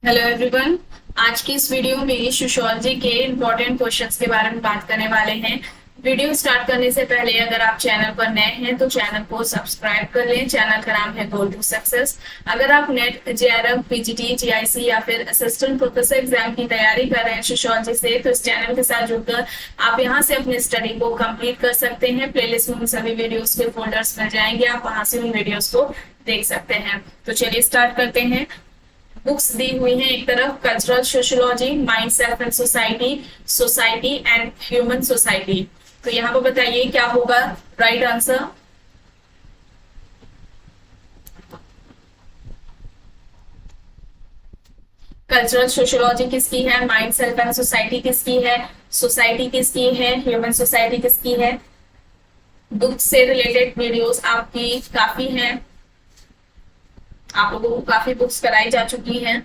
Hello everyone. आज की इस वीडियो में सोशियोलॉजी के इम्पोर्टेंट क्वेश्चंस के बारे में बात करने वाले हैं। वीडियो स्टार्ट करने से पहले अगर आप चैनल पर नए हैं तो चैनल को सब्सक्राइब कर लें। चैनल का नाम है गोल टू सक्सेस। अगर आप नेट जेआरएफ पीजीटी जीआईसी या फिर असिस्टेंट प्रोफेसर एग्जाम की तैयारी कर रहे हैं सोशियोलॉजी से, तो इस चैनल के साथ जुड़कर आप यहां से अपनी स्टडी को कंप्लीट कर सकते हैं। प्लेलिस्ट में उन सभी वीडियोस के फोल्डर्स मिल जाएंगे, आप वहां से उन वीडियोस को देख सकते हैं। तो चलिए स्टार्ट करते हैं। बुक्स दी हुई हैं, एक तरफ cultural sociology, mind self and society, society and human society. तो यहाँ पर बताइए क्या होगा राइट आंसर। कल्चरल सोशियोलॉजी किसकी है, माइंड सेल्फ एंड सोसाइटी किसकी है, सोसाइटी किसकी है, ह्यूमन सोसाइटी किसकी है। बुक्स से रिलेटेड वीडियोस आपकी काफी हैं, आप लोगों को काफी बुक्स कराई जा चुकी हैं।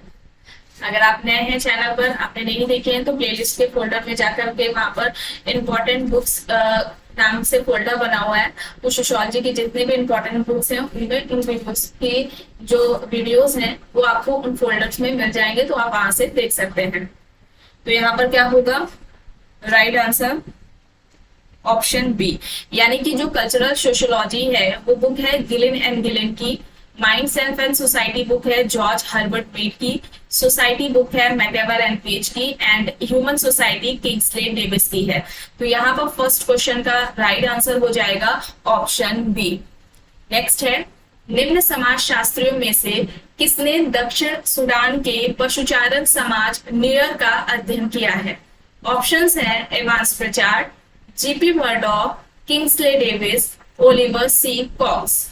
अगर आप नए हैं चैनल पर, आपने नहीं देखे हैं तो प्लेलिस्ट के फोल्डर में जाकर के वहां पर इम्पोर्टेंट बुक्स नाम से फोल्डर बना हुआ है। तो सोशियोलॉजी की जितने भी इम्पोर्टेंट बुक्स हैं उनमें उन बुक्स की जो वीडियोस हैं वो आपको उन फोल्डर्स में मिल जाएंगे, तो आप वहां से देख सकते हैं। तो यहाँ पर क्या होगा राइट आंसर ऑप्शन बी, यानी कि जो कल्चरल सोशियोलॉजी है वो बुक है गिलिन एंड गिलिन की। Mind self and society book है जॉर्ज हर्बर्ट मीड की। सोसाइटी बुक है मैकेवर एंड पेज की। And human society Kingsley Davis की है। तो यहाँ पर फर्स्ट क्वेश्चन का राइट आंसर हो जाएगा ऑप्शन बी। नेक्स्ट है, निम्न समाज शास्त्रियों में से किसने दक्षिण सूडान के पशुचारण समाज नियर का अध्ययन किया है। ऑप्शंस हैं Evans Pritchard, GP Murdock, Kingsley Davis, Oliver C Cox.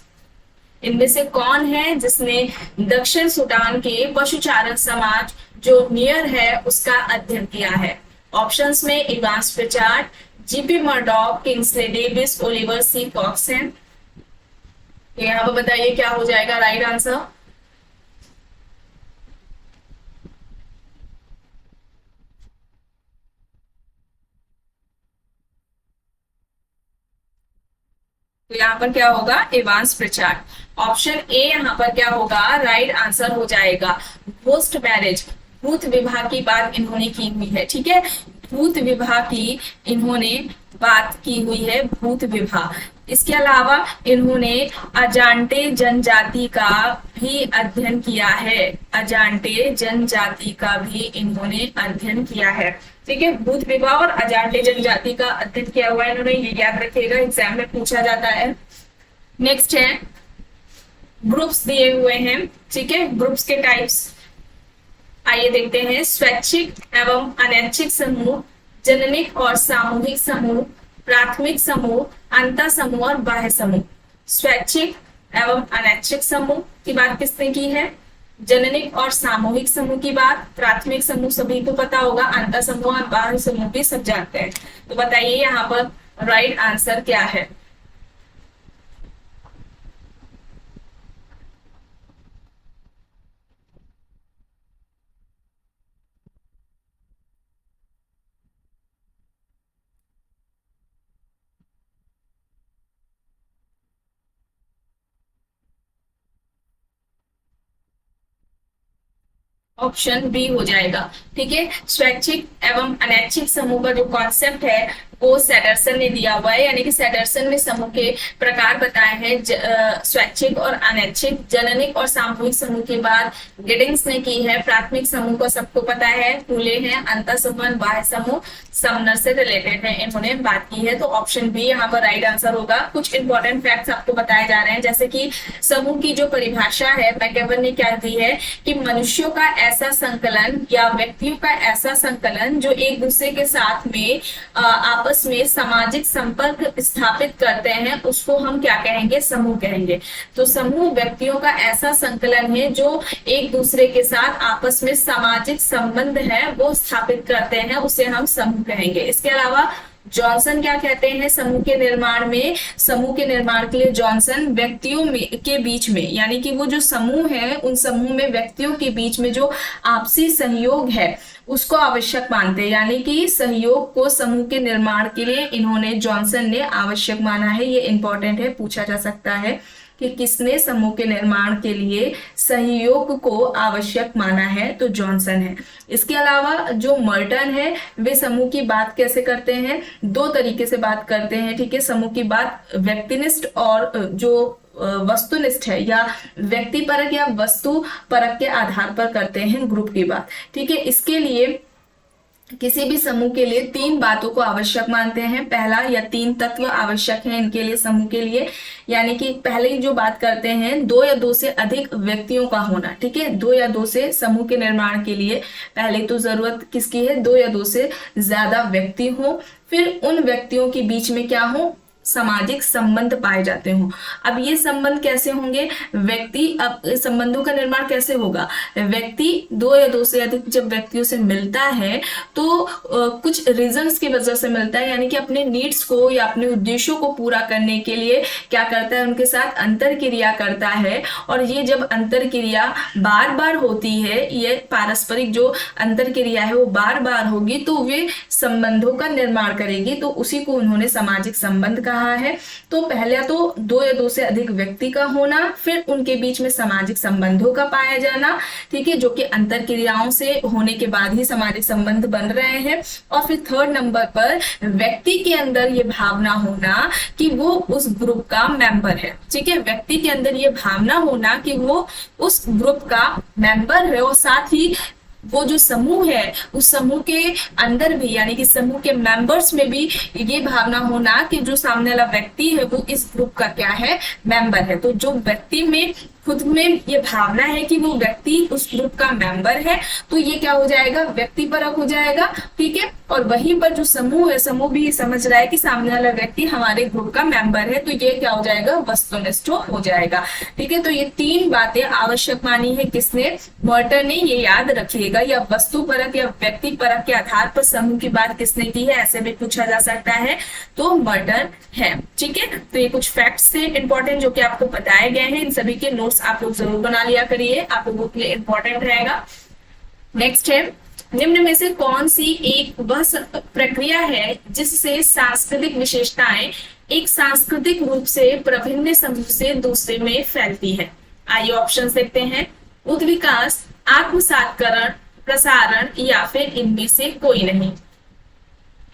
इनमें से कौन है जिसने दक्षिण सूडान के पशुचारण समाज जो नियर है उसका अध्ययन किया है। ऑप्शंस में Evans Pritchard, GP Murdock, Kingsley Davis, Oliver C Cox हैं। तो यहाँ पर बताइए क्या हो जाएगा राइट आंसर। तो यहाँ पर क्या होगा एवांस प्रचार। ऑप्शन ए यहाँ पर क्या होगा राइट आंसर हो जाएगा पोस्ट मैरिज, भूत विवाह की बात इन्होंने की हुई है। ठीक है, भूत विवाह की इन्होंने बात की हुई है, भूत विवाह। इसके अलावा इन्होंने अजांटे जनजाति का भी अध्ययन किया है, अजांटे जनजाति का भी इन्होंने अध्ययन किया है। ठीक है, भूत विवाह और अजांटे जनजाति का अध्ययन किया हुआ है इन्होंने, ये याद रखिएगा, एग्जाम में पूछा जाता है। नेक्स्ट है, ग्रुप्स दिए हुए हैं। ठीक है, ग्रुप्स के टाइप्स आइए देखते हैं। स्वैच्छिक एवं अनैच्छिक समूह, जननिक और सामूहिक समूह, प्राथमिक समूह, अंतः समूह और बाह्य समूह। स्वैच्छिक एवं अनैच्छिक समूह की बात किसने की है, जननिक और सामूहिक समूह की बात। प्राथमिक समूह सभी को पता होगा, अंतः समूह और बाह्य समूह भी सब जानते हैं। तो बताइए यहाँ पर राइट आंसर क्या है। ऑप्शन बी हो जाएगा। ठीक है, स्वैच्छिक एवं अनैच्छिक समूह का जो कॉन्सेप्ट है वो सैडरसन ने दिया हुआ है, यानी कि सैडरसन में समूह के प्रकार बताए हैं, स्वैच्छिक और अनैच्छिक। जननिक और सामूहिक समूह की बात गिडिंग्स ने की है। प्राथमिक समूह को सबको पता है, फूले हैं। अंतः समूह, बाह्य समूह समनर से रिलेटेड है, इन्होंने बात की है। तो ऑप्शन बी यहाँ पर राइट आंसर होगा। कुछ इंपॉर्टेंट फैक्ट्स आपको बताए जा रहे हैं, जैसे कि समूह की जो परिभाषा है मैकेवर ने क्या दी है कि मनुष्यों का ऐसा संकलन या व्यक्तियों का ऐसा संकलन जो एक दूसरे के साथ में आपस में सामाजिक संपर्क स्थापित करते हैं, उसको हम क्या कहेंगे, समूह कहेंगे। तो समूह व्यक्तियों का ऐसा संकलन है जो एक दूसरे के साथ आपस में सामाजिक संबंध है वो स्थापित करते हैं, उसे हम समूह कहेंगे। इसके अलावा जॉनसन क्या कहते हैं समूह के निर्माण में, समूह के निर्माण के लिए जॉनसन व्यक्तियों में के बीच में, यानी कि वो जो समूह है उन समूह में व्यक्तियों के बीच में जो आपसी सहयोग है उसको आवश्यक मानते हैं, यानी कि सहयोग को समूह के निर्माण के लिए इन्होंने जॉनसन ने आवश्यक माना है। ये इंपॉर्टेंट है, पूछा जा सकता है कि किसने समूह के निर्माण के लिए सहयोग को आवश्यक माना है, तो जॉनसन है। इसके अलावा जो मर्टन है वे समूह की बात कैसे करते हैं, दो तरीके से बात करते हैं, ठीक है। समूह की बात व्यक्तिनिष्ठ और जो वस्तुनिष्ठ है या व्यक्ति परक या वस्तु परक के आधार पर करते हैं ग्रुप की बात, ठीक है। इसके लिए किसी भी समूह के लिए तीन बातों को आवश्यक मानते हैं। पहला या तीन तत्व आवश्यक हैं इनके लिए, समूह के लिए, यानी कि पहले जो बात करते हैं दो या दो से अधिक व्यक्तियों का होना, ठीक है। दो या दो से समूह के निर्माण के लिए पहले तो जरूरत किसकी है, दो या दो से ज्यादा व्यक्ति हो, फिर उन व्यक्तियों के बीच में क्या हो, सामाजिक संबंध पाए जाते हों। अब ये संबंध कैसे होंगे, व्यक्ति, अब संबंधों का निर्माण कैसे होगा, व्यक्ति दो या दो से अधिक जब व्यक्तियों से मिलता है तो कुछ रीजंस की वजह से मिलता है, यानी कि अपने नीड्स को या अपने उद्देश्यों को पूरा करने के लिए क्या करता है, उनके साथ अंतर क्रिया करता है। और ये जब अंतर क्रिया बार बार होती है, ये पारस्परिक जो अंतर क्रिया है वो बार बार होगी तो वे संबंधों का निर्माण करेगी, तो उसी को उन्होंने सामाजिक संबंध कहा है। तो पहले तो दो या दो से अधिक व्यक्ति का होना, फिर उनके बीच में सामाजिक संबंधों का पाया जाना, ठीक है, जो कि अंतर क्रियाओं से होने के बाद ही सामाजिक संबंध बन रहे हैं। और फिर थर्ड नंबर पर व्यक्ति के अंदर ये भावना होना कि वो उस ग्रुप का मेंबर है, ठीक है। व्यक्ति के अंदर ये भावना होना कि वो उस ग्रुप का मेंबर है और साथ ही वो जो समूह है उस समूह के अंदर भी, यानी कि समूह के मेंबर्स में भी ये भावना होना कि जो सामने वाला व्यक्ति है वो इस ग्रुप का क्या है, मेंबर है। तो जो व्यक्ति में खुद में ये भावना है कि वो व्यक्ति उस ग्रुप का मेंबर है, तो ये क्या हो जाएगा, व्यक्ति परक हो जाएगा, ठीक है। और वहीं पर जो समूह है, समूह भी समझ रहा है कि सामने वाला व्यक्ति हमारे ग्रुप का मेंबर है, तो ये क्या हो जाएगा, वस्तुनिष्ठ हो जाएगा, ठीक है। तो ये तीन बातें आवश्यक मानी है किसने, मर्टन ने, ये याद रखिएगा। या वस्तु परक या व्यक्ति परक के आधार पर समूह की बात किसने की है, ऐसे भी पूछा जा सकता है, तो मर्टन है, ठीक है। तो ये कुछ फैक्ट्स थे इंपॉर्टेंट जो कि आपको बताए गए हैं, इन सभी के नोट्स आप लोग जरूर बना लिया करिए, आप लोगों के लिए इंपॉर्टेंट रहेगा। नेक्स्ट है, निम्न में से कौन सी एक वह प्रक्रिया है जिससे सांस्कृतिक विशेषताएं एक सांस्कृतिक रूप से प्रभिन्न समूह से दूसरे में फैलती है। आइए ऑप्शंस देखते हैं, उद्विकास, आत्मसातकरण, प्रसारण या फिर इनमें से कोई नहीं।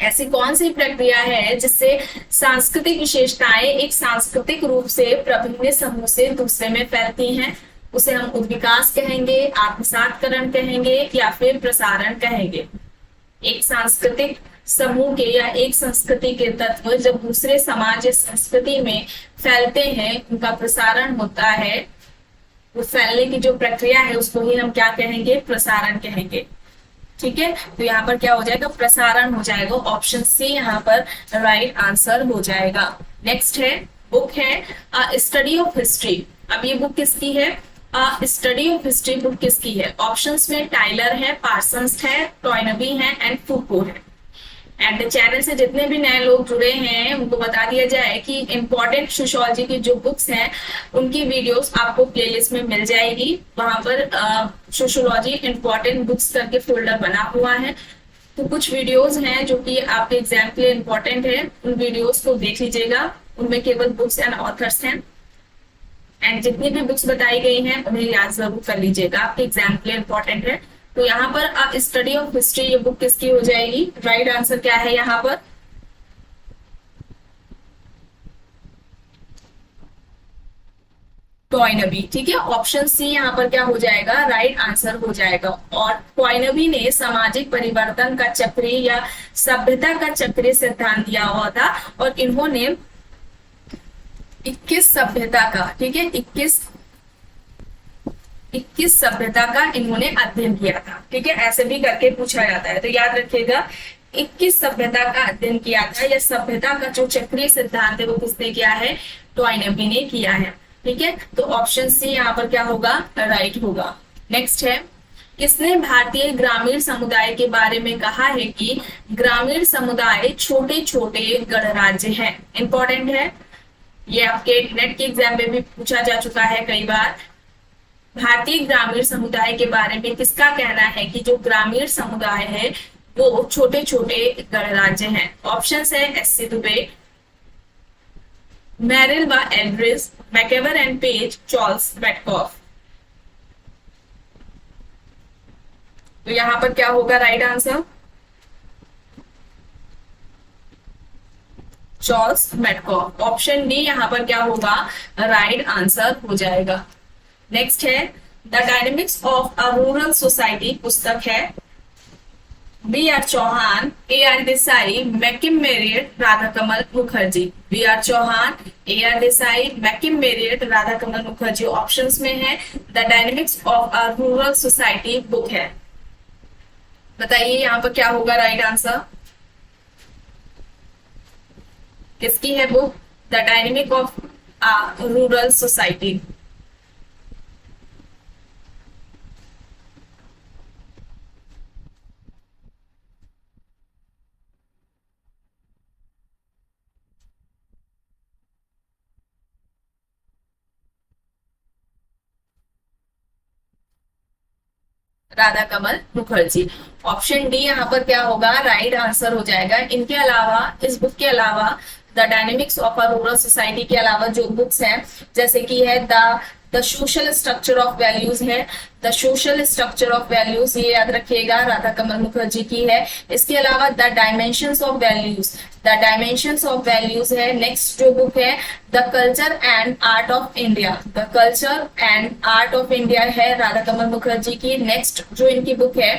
ऐसी कौन सी प्रक्रिया है जिससे सांस्कृतिक विशेषताएं एक सांस्कृतिक रूप से प्रभिन्न समूह से दूसरे में फैलती हैं, उसे हम उद्विकास कहेंगे, आत्मसातकरण कहेंगे या फिर प्रसारण कहेंगे। एक सांस्कृतिक समूह के या एक संस्कृति के तत्व जब दूसरे समाज या संस्कृति में फैलते हैं, उनका प्रसारण होता है, वो फैलने की जो प्रक्रिया है उसको ही हम क्या कहेंगे, प्रसारण कहेंगे, ठीक है। तो यहाँ पर क्या हो जाएगा, प्रसारण हो जाएगा, ऑप्शन सी यहाँ पर राइट आंसर हो जाएगा। नेक्स्ट है, बुक है स्टडी ऑफ हिस्ट्री। अब ये बुक किसकी है, स्टडी ऑफ हिस्ट्री बुक किसकी है, ऑप्शंस में टाइलर है, पार्सन्स है, टॉयनबी है एंड फूको है। एंड चैनल से जितने भी नए लोग जुड़े हैं उनको बता दिया जाए कि इंपॉर्टेंट सोशियोलॉजी की जो बुक्स हैं उनकी वीडियोस आपको प्लेलिस्ट में मिल जाएगी, वहां पर सोशियोलॉजी इंपॉर्टेंट बुक्स करके फोल्डर बना हुआ है। तो कुछ वीडियोस हैं जो कि आपके एग्जाम के लिए इंपॉर्टेंट है, उन वीडियोस को देख लीजिएगा, उनमें केवल बुक्स एंड ऑथर्स हैं। एंड जितनी भी बुक्स बताई गई हैं उन्हें याद जरूर कर लीजिएगा, आपके एग्जाम के लिए इंपॉर्टेंट है। तो यहाँ पर स्टडी ऑफ हिस्ट्री ये बुक किसकी हो जाएगी, राइट आंसर क्या है यहाँ पर, टॉयनबी, ठीक है। ऑप्शन सी यहाँ पर क्या हो जाएगा, राइट आंसर हो जाएगा। और टॉयनबी ने सामाजिक परिवर्तन का चक्रीय या सभ्यता का चक्रीय सिद्धांत दिया हुआ था और इन्होंने 21 सभ्यता का, ठीक है, 21 सभ्यता का इन्होंने अध्ययन किया था, ठीक है। ऐसे भी करके पूछा जाता है, तो याद रखिएगा 21 सभ्यता का अध्ययन किया था, या सभ्यता का जो चक्रीय सिद्धांत है वो किसने किया है, टॉयनबी ने किया है, ठीक है। तो ऑप्शन सी यहाँ पर क्या होगा, राइट होगा। नेक्स्ट है, किसने भारतीय ग्रामीण समुदाय के बारे में कहा है कि ग्रामीण समुदाय छोटे छोटे गणराज्य हैं। इंपॉर्टेंट है, ये आपके नेट के एग्जाम में भी पूछा जा चुका है कई बार। भारतीय ग्रामीण समुदाय के बारे में किसका कहना है कि जो ग्रामीण समुदाय है वो छोटे छोटे गणराज्य हैं। ऑप्शन है एस सी दुबे, मैरिल व Eldridge, McIver and Page, Charles Metcalfe. तो यहां पर क्या होगा right answer? Charles Metcalfe. Option D यहां पर क्या होगा राइट आंसर हो जाएगा। नेक्स्ट है the dynamics of a rural society पुस्तक है B R Chauhan, A R Desai, McKim Marriott, Radha Kamal Mukherjee. B R Chauhan, A R Desai, McKim Marriott, Radha Kamal Mukherjee options में है। The dynamics of a rural society book है। बताइए यहाँ पर क्या होगा राइट आंसर? किसकी है book? The dynamic of a rural society. Radha Kamal Mukherjee. Option D यहाँ पर क्या होगा राइट आंसर हो जाएगा। इनके अलावा, इस बुक के अलावा, the dynamics of a rural society के अलावा जो बुक्स हैं जैसे कि है the social structure of values है। The social structure of values ये याद रखिएगा राधा कमल मुखर्जी की है। इसके अलावा the dimensions of values, the dimensions of values है। नेक्स्ट जो बुक है the culture and art of India, the culture and art of India है राधा कमल मुखर्जी की। नेक्स्ट जो इनकी बुक है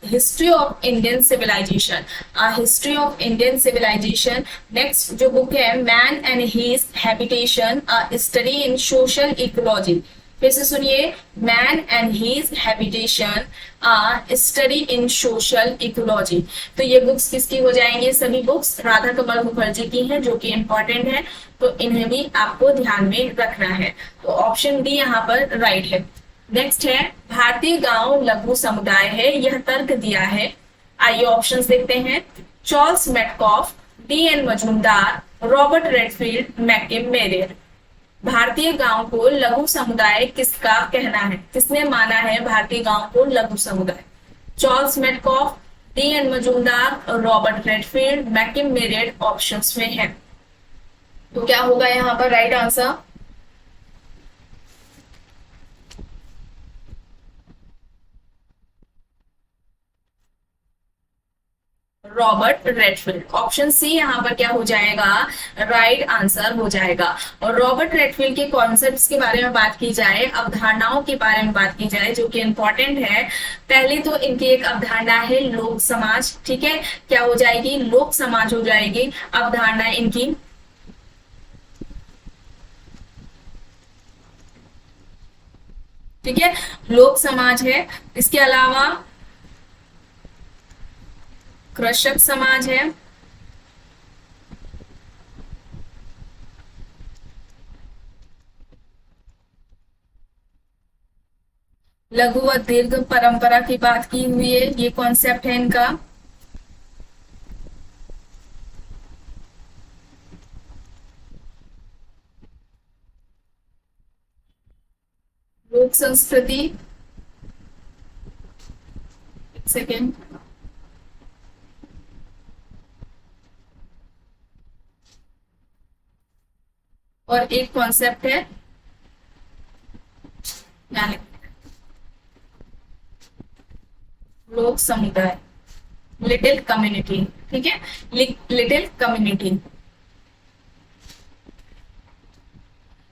history of Indian civilization, history of Indian civilization. Next जो book है man and his habitation, study in social ecology. फिर से सुनिए, man and his habitation, study in social ecology. तो ये बुक्स किसकी हो जाएंगे? सभी बुक्स राधा कमल मुखर्जी की हैं जो कि इंपॉर्टेंट है, तो इन्हें भी आपको ध्यान में रखना है। तो ऑप्शन डी यहाँ पर राइट है। नेक्स्ट है भारतीय गांव लघु समुदाय है, यह तर्क दिया है। आइए ऑप्शंस देखते हैं। Charles Metcalfe, D N Majumdar, Robert Redfield, McKim Marriott. भारतीय गांव को लघु समुदाय किसका कहना है? किसने माना है भारतीय गांव को लघु समुदाय? Charles Metcalfe, D N Majumdar, Robert Redfield, McKim Marriott options में है। तो क्या होगा यहाँ पर right answer? Robert Redfield. Option C यहाँ पर क्या हो जाएगा राइट आंसर हो जाएगा। और रॉबर्ट रेडफील्ड के कॉन्सेप्ट्स के बारे में बात की जाए, अवधारणाओं के बारे में बात की जाए जो कि इंपॉर्टेंट है। पहले तो इनकी एक अवधारणा है लोक समाज, ठीक है, क्या हो जाएगी? लोक समाज हो जाएगी अवधारणा इनकी। ठीक है, लोक समाज है। इसके अलावा कृषक समाज है। लघु व दीर्घ परंपरा की बात की हुई है, ये कॉन्सेप्ट है इनका। लोक संस्कृति, एक सेकेंड, और एक कॉन्सेप्ट है लोक समुदाय, लिटिल कम्युनिटी। ठीक है, लिटिल कम्युनिटी।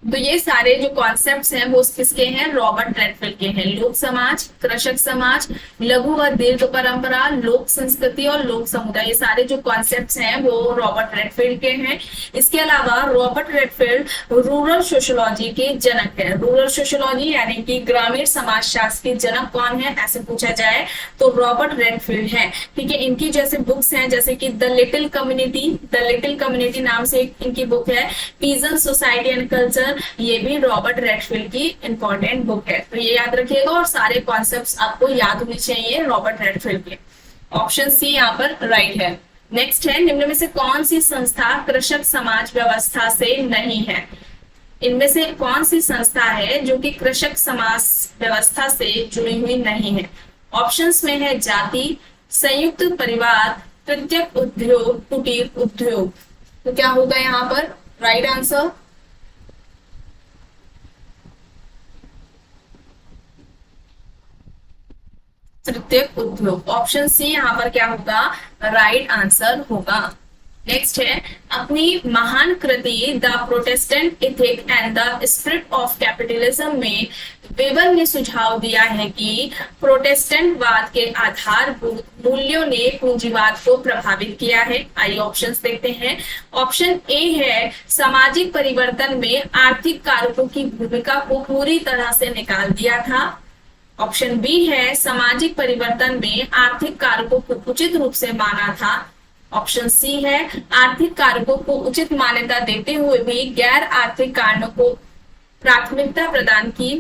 तो ये सारे जो कॉन्सेप्ट्स हैं वो किसके हैं? रॉबर्ट रेडफील्ड के हैं। लोक समाज, कृषक समाज, लघु व दीर्घ परंपरा, लोक संस्कृति और लोक समुदाय, ये सारे जो कॉन्सेप्ट्स हैं वो रॉबर्ट रेडफील्ड के हैं। इसके अलावा रॉबर्ट रेडफील्ड रूरल सोशियोलॉजी के जनक है। रूरल सोशियोलॉजी यानी कि ग्रामीण समाजशास्त्र के जनक कौन है ऐसे पूछा जाए तो रॉबर्ट रेडफील्ड है। ठीक है, इनकी जैसे बुक्स हैं जैसे कि the little community, the little community नाम से इनकी बुक है। पीजन सोसाइटी एंड कल्चर, ये भी रॉबर्ट रेडफील्ड की इंपॉर्टेंट बुक है। तो ये याद रखिएगा और सारे कॉन्सेप्ट्स आपको याद होने चाहिए रॉबर्ट रेडफील्ड के। ऑप्शन सी यहाँ पर राइट है। नेक्स्ट है निम्न में से कौन सी संस्था कृषक समाज व्यवस्था से नहीं है? इनमें से कौन सी संस्था है जो कि कृषक समाज व्यवस्था से जुड़ी हुई नहीं है? ऑप्शंस में है जाति, संयुक्त परिवार, तृतीयक उद्योग, कुटीर उद्योग। तो क्या होगा यहाँ पर राइट आंसर तृतीयक उद्योग, ऑप्शन सी यहाँ पर क्या होगा, राइट आंसर होगा। नेक्स्ट है, अपनी महान कृति the Protestant ethic and the spirit of capitalism में वेबर ने सुझाव दिया है कि प्रोटेस्टेंटवाद के आधारभूत मूल्यों ने पूंजीवाद को प्रभावित किया है। आइए ऑप्शंस देखते हैं। ऑप्शन ए है, सामाजिक परिवर्तन में आर्थिक कारकों की भूमिका को पूरी तरह से निकाल दिया था। ऑप्शन बी है, सामाजिक परिवर्तन में आर्थिक कारकों को उचित रूप से माना था। ऑप्शन सी है, आर्थिक कारकों को उचित मान्यता देते हुए भी गैर आर्थिक कारणों को प्राथमिकता प्रदान की।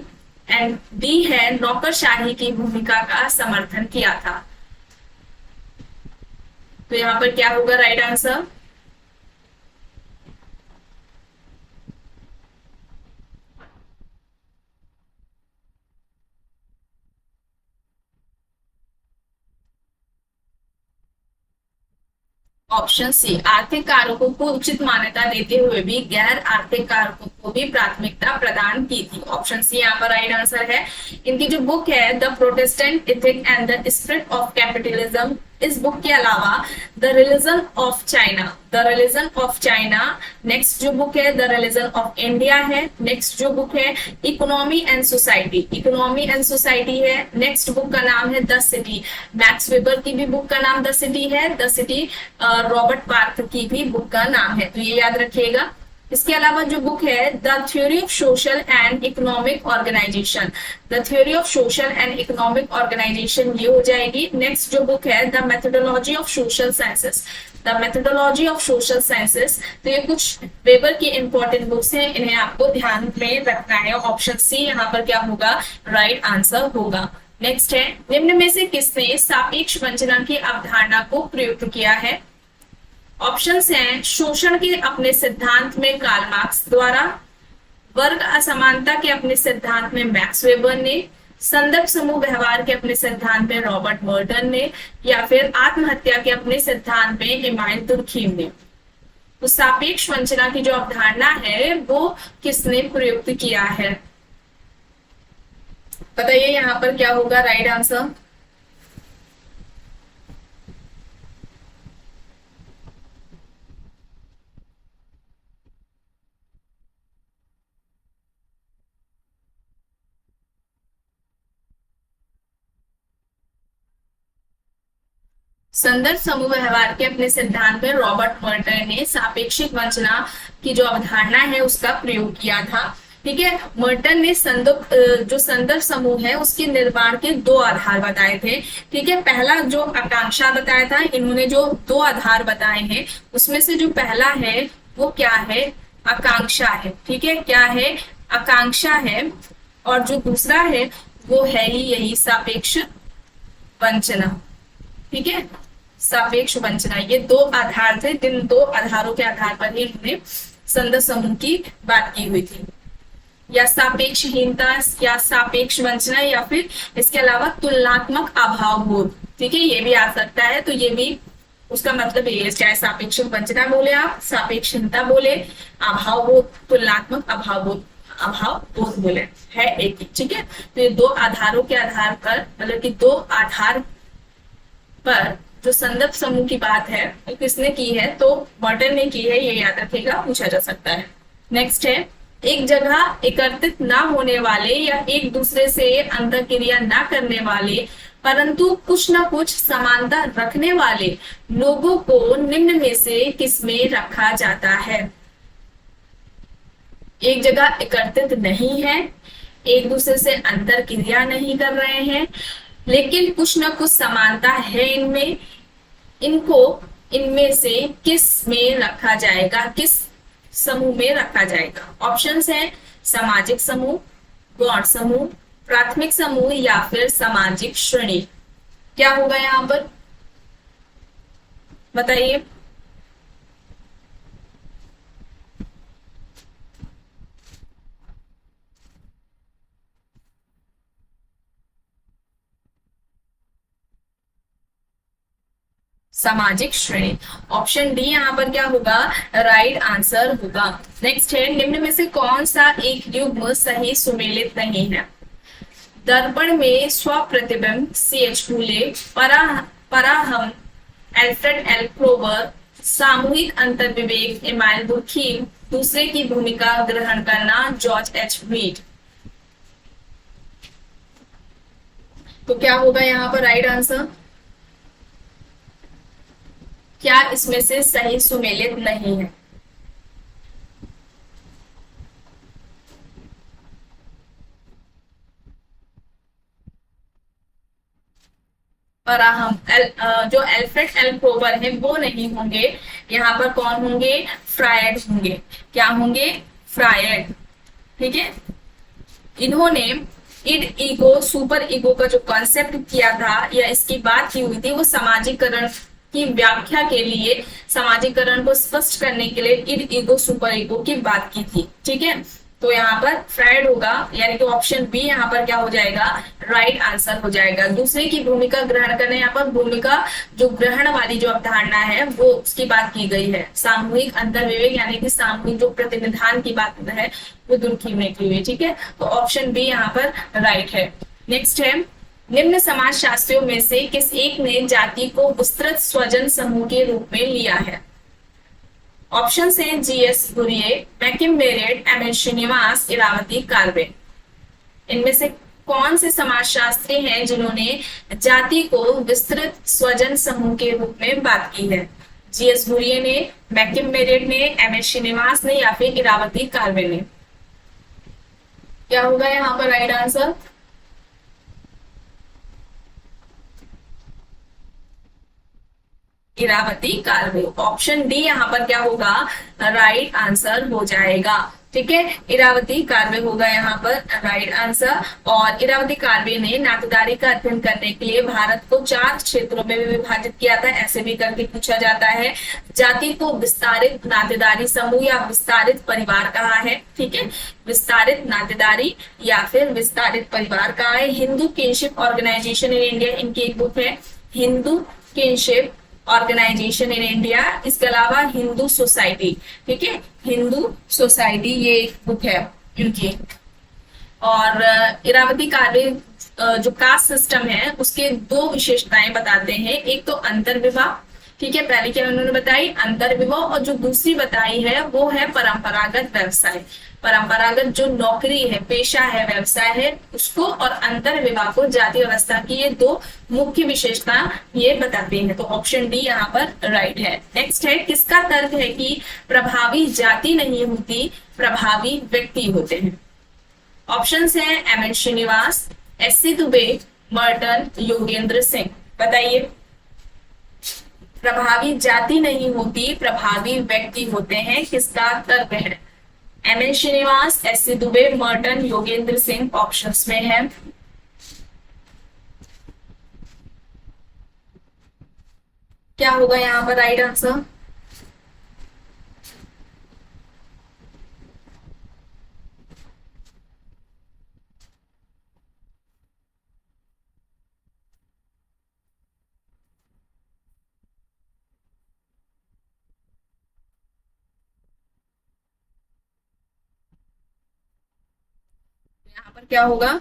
एंड डी है, नौकरशाही की भूमिका का समर्थन किया था। तो यहाँ पर क्या होगा राइट आंसर? ऑप्शन सी, आर्थिक कारकों को उचित मान्यता देते हुए भी गैर आर्थिक कारकों को भी प्राथमिकता प्रदान की थी। ऑप्शन सी यहाँ पर राइट आंसर है। इनकी जो बुक है the Protestant ethic and the spirit of capitalism, इस बुक के अलावा the religion of China, the religion of China, next जो बुक है द रिलीजन ऑफ इंडिया है, नेक्स्ट जो बुक है economy and society, economy and society है, next book का नाम है द सिटी, मैक्स वेबर की भी बुक का नाम द सिटी है, द सिटी रॉबर्ट पार्क की भी बुक का नाम है, तो ये याद रखिएगा। इसके अलावा जो बुक है the theory of social and economic organization, the theory of social and economic organization ये हो जाएगी। नेक्स्ट जो बुक है the methodology of social sciences, the methodology of social sciences, तो ये कुछ वेबर की इंपॉर्टेंट बुक्स हैं, इन्हें आपको ध्यान में रखना है। ऑप्शन सी यहाँ पर क्या होगा, राइट आंसर होगा। नेक्स्ट है, निम्न में से किसने सापेक्ष वंचना की अवधारणा को प्रयुक्त किया है? ऑप्शंस हैं, शोषण के अपने सिद्धांत में कार्ल मार्क्स द्वारा, वर्ग असमानता के अपने सिद्धांत में मैक्स वेबर ने, संदर्भ समूह व्यवहार के अपने सिद्धांत में रॉबर्ट मर्टन ने, या फिर आत्महत्या के अपने सिद्धांत में इमाइल तुर्खीम ने। तो सापेक्ष वंचना की जो अवधारणा है वो किसने प्रयुक्त किया है? बताइए यहाँ पर क्या होगा राइट आंसर? संदर्भ समूह व्यवहार के अपने सिद्धांत में रॉबर्ट मर्टन ने सापेक्षिक वंचना की जो अवधारणा है उसका प्रयोग किया था। ठीक है, मर्टन ने जो संदर्भ समूह है उसके निर्माण के दो आधार बताए थे। ठीक है, पहला जो आकांक्षा बताया था, इन्होंने जो दो आधार बताए हैं उसमें से जो पहला है वो क्या है, आकांक्षा है। ठीक है, क्या है, आकांक्षा है, और जो दूसरा है वो है ही यही सापेक्ष वंचना। ठीक है, सापेक्ष वंचना, ये दो आधार थे, जिन दो आधारों के आधार पर ही इन्होंने संदर्भ समूह की बात की हुई थी, या सापेक्षहीनता या सापेक्ष वंचना, या फिर इसके अलावा तुलनात्मक अभाव बोध। ठीक है, ये भी आ सकता है, तो ये भी उसका मतलब ये है, चाहे सापेक्ष वंचना बोले आप, सापेक्षहीनता बोले, अभाव बोध, तुलनात्मक अभाव बोध बोले, है एक ही। ठीक है, तो ये दो आधारों के आधार पर, मतलब कि दो आधार पर जो संदर्भ समूह की बात है वो किसने की है, तो मर्टन ने की है, ये याद रखेगा, पूछा जा सकता है। नेक्स्ट है, एक जगह एकत्रित ना होने वाले या एक दूसरे से अंतःक्रिया ना करने वाले परंतु कुछ ना कुछ समानता रखने वाले लोगों को निम्न में से किसमें रखा जाता है? एक जगह एकत्रित नहीं है, एक दूसरे से अंतःक्रिया नहीं कर रहे हैं, लेकिन कुछ ना कुछ समानता है इनमें, इनको इनमें से किस में रखा जाएगा, किस समूह में रखा जाएगा? ऑप्शंस हैं, सामाजिक समूह, गौण समूह, प्राथमिक समूह, या फिर सामाजिक श्रेणी। क्या होगा यहाँ पर बताइए? सामाजिक श्रेणी। ऑप्शन डी यहाँ पर क्या होगा, राइट आंसर होगा। नेक्स्ट है, निम्न में से कौन सा एक युग्म सही सुमेलित नहीं है? दर्पण में स्वप्रतिबिंब सी एच फूले, पराहम एल्फ्रेड एल क्रोबर, सामूहिक अंतर्विवेक इमाइल दुखी, दूसरे की भूमिका ग्रहण करना जॉर्ज एच मीड। तो क्या होगा यहाँ पर राइट आंसर? क्या इसमें से सही सुमेलित नहीं है? पराहम जो एल्फ्रेड एल क्रोबर है वो नहीं होंगे, यहाँ पर कौन होंगे, फ्रायड होंगे। क्या होंगे, फ्रायड। ठीक है, इन्होंने इड ईगो सुपर ईगो का जो कॉन्सेप्ट किया था या इसकी बात की हुई थी, वो सामाजिकरण की व्याख्या के लिए, सामाजिकरण को स्पष्ट करने के लिए इड ईगो सुपर ईगो की बात की थी। ठीक है, तो यहाँ पर फ्रायड होगा, यानी कि ऑप्शन बी यहाँ पर क्या हो जाएगा, राइट आंसर हो जाएगा। दूसरे की भूमिका ग्रहण करना, यहाँ पर भूमिका जो ग्रहण वाली जो अवधारणा है वो उसकी बात की गई है। सामूहिक अंतर्विवेक यानी कि सामूहिक जो प्रतिनिधान की बात है वो दुर्खी में की हुई। ठीक है, तो ऑप्शन बी यहाँ पर राइट है। नेक्स्ट है, निम्न समाज शास्त्रियों में से किस एक ने जाति को विस्तृत स्वजन समूह के रूप में लिया है? ऑप्शन हैं GS Ghurye, McKim Marriott, M N Srinivas, Irawati Karve. इनमें से कौन से समाजशास्त्री हैं जिन्होंने जाति को विस्तृत स्वजन समूह के रूप में बात की है? जीएस घुरिये ने, मैकिम बेरेट ने, एम एन श्रीनिवास ने या फिर इरावती कार्वे ने? क्या होगा यहाँ पर right answer? Irawati Karve. Option D यहाँ पर क्या होगा, राइट आंसर हो जाएगा। ठीक है, इरावती कार्वे होगा यहाँ पर राइट आंसर। और इरावती कार्वे ने नातेदारी का अध्ययन करने के लिए भारत को 4 क्षेत्रों में विभाजित किया था। ऐसे भी करके पूछा जाता है। जाति को विस्तारित नातेदारी समूह या विस्तारित परिवार कहा है। ठीक है, विस्तारित नातेदारी या फिर विस्तारित परिवार कहा है। Hindu kinship organization in India इनकी एक बुक है, Hindu kinship organization in India. इसके अलावा हिंदू सोसाइटी, ठीक है, हिंदू सोसाइटी ये एक बुक है इनकी। और इरावती कार्वे जो कास्ट सिस्टम है उसके 2 विशेषताएं बताते हैं। एक तो अंतर्विवाह, ठीक है, पहले क्या उन्होंने बताई, अंतर्विवाह, और जो दूसरी बताई है वो है परंपरागत व्यवसाय। परंपरागत जो नौकरी है, पेशा है, व्यवसाय है, उसको, और अंतर्विवाह को, जाति व्यवस्था की ये 2 मुख्य विशेषता ये बताते हैं। तो ऑप्शन डी यहाँ पर राइट है। नेक्स्ट है, किसका तर्क है कि प्रभावी जाति नहीं होती, प्रभावी व्यक्ति होते हैं? ऑप्शन है M N Srinivas, S C Dube, Merton, Yogendra Singh. बताइए, प्रभावी जाति नहीं होती, प्रभावी व्यक्ति होते हैं, किसका तर्क है? M N Srinivas, S C Dube, Merton, Yogendra Singh options में है। क्या होगा यहाँ पर राइट आंसर? यहाँ पर क्या होगा,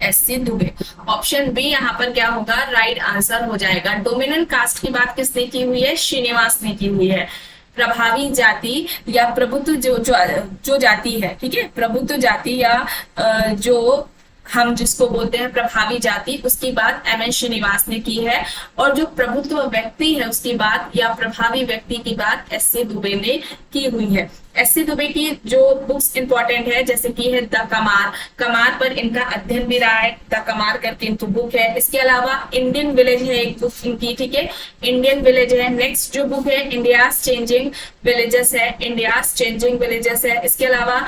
S C Dube. Option B यहाँ पर क्या होगा, राइट आंसर हो जाएगा। डोमिनेंट कास्ट की बात किसने की हुई है? श्रीनिवास ने की हुई है। प्रभावी जाति या प्रभुत्व जो जाति है, ठीक है, प्रभुत्व जाति या जो हम जिसको बोलते हैं प्रभावी जाति, उसकी बात एम एन श्रीनिवास ने की है। और जो प्रभुत्व व्यक्ति है उसकी बात या प्रभावी व्यक्ति की बात एस सी दुबे ने की हुई है। एस सी दुबे की जो बुक्स इंपॉर्टेंट है जैसे कि है द कमार, कमार पर इनका अध्ययन भी रहा है, द कमार करके इनकी बुक है। इसके अलावा इंडियन विलेज है एक बुक इनकी, ठीक है, इंडियन विलेज है। नेक्स्ट जो बुक है इंडियाज चेंजिंग विलेजेस है, इंडियाज चेंजिंग विलेजेस है। इसके अलावा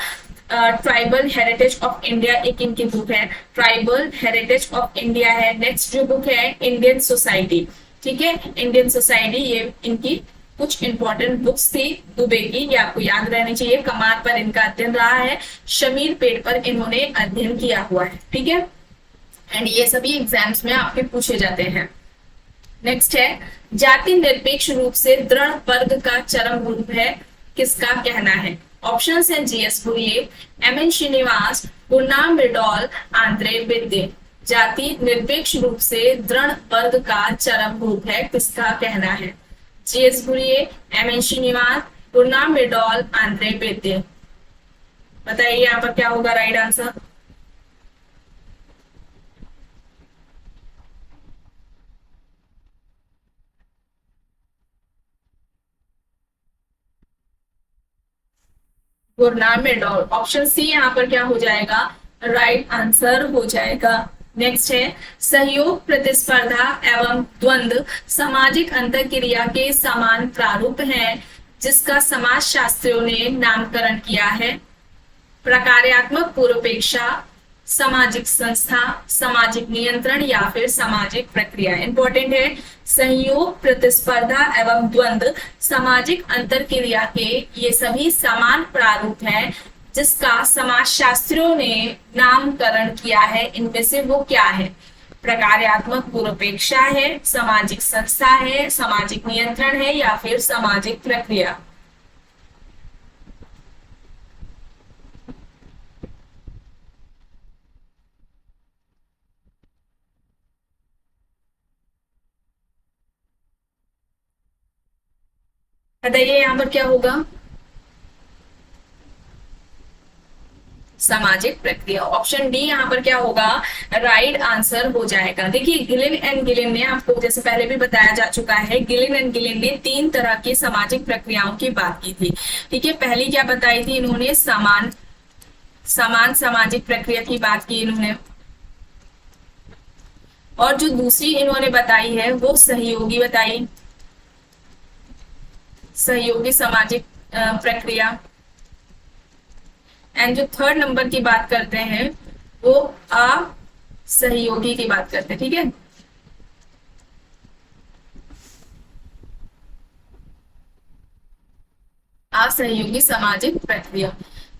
ट्राइबल हेरिटेज ऑफ इंडिया एक इनकी बुक है, ट्राइबल हेरिटेज ऑफ इंडिया है। नेक्स्ट जो बुक है इंडियन सोसाइटी, ठीक है, इंडियन सोसाइटी, ये इनकी कुछ इंपॉर्टेंट बुक्स थी दुबे की, ये आपको याद रहनी चाहिए। कमार पर इनका अध्ययन रहा है, शमीर पेट पर इन्होंने अध्ययन किया हुआ है, ठीक है। एंड ये सभी एग्जाम्स में आपके पूछे जाते हैं। नेक्स्ट है, जाति निरपेक्ष रूप से दृढ़ वर्ग का चरम रूप है, किसका कहना है? ऑप्शंस हैं जीएस बुर्ये, एमएन श्रीनिवास, गुरनाम बिरडॉल, आंद्रे बिद्ये। जाति निरपेक्ष रूप से दृढ़ वर्ग का चरम रूप है, किसका कहना है? जीएस बुर्ये, एमएन श्रीनिवास, गुरनाम बिरडॉल, आंद्रे बिद्ये। बताइए यहाँ पर क्या होगा राइट आंसर? गुरनाम बिरडॉल। ऑप्शन सी यहाँ पर क्या हो जाएगा? राइट आंसर हो जाएगा। नेक्स्ट है, सहयोग, प्रतिस्पर्धा एवं द्वंद्व सामाजिक अंतरक्रिया के समान प्रारूप हैं, जिसका समाजशास्त्रियों ने नामकरण किया है। प्रकार्यात्मक पूर्वापेक्षा, सामाजिक संस्था, सामाजिक नियंत्रण या फिर सामाजिक प्रक्रिया। इंपॉर्टेंट है, सहयोग, प्रतिस्पर्धा एवं द्वंद्व सामाजिक अंतरक्रिया के ये सभी समान प्रारूप हैं, जिसका समाजशास्त्रियों ने नामकरण किया है। इनमें से वो क्या है? प्रकार्यात्मक पूर्वापेक्षा है, सामाजिक संस्था है, सामाजिक नियंत्रण है या फिर सामाजिक प्रक्रिया। बताइए यहाँ पर क्या होगा? सामाजिक प्रक्रिया। ऑप्शन डी यहाँ पर क्या होगा? राइट आंसर हो जाएगा। देखिए, गिलिन एंड गिलिन ने आपको जैसे पहले भी बताया जा चुका है, गिलिन एंड गिलिन ने 3 तरह की सामाजिक प्रक्रियाओं की बात की थी। ठीक है, पहली क्या बताई थी इन्होंने? समान सामाजिक प्रक्रिया की बात की इन्होंने। और जो दूसरी इन्होंने बताई है वो सहयोगी बताई, सहयोगी सामाजिक प्रक्रिया। एंड जो थर्ड नंबर की बात करते हैं वो असहयोगी की बात करते हैं। ठीक है, असहयोगी सामाजिक प्रक्रिया।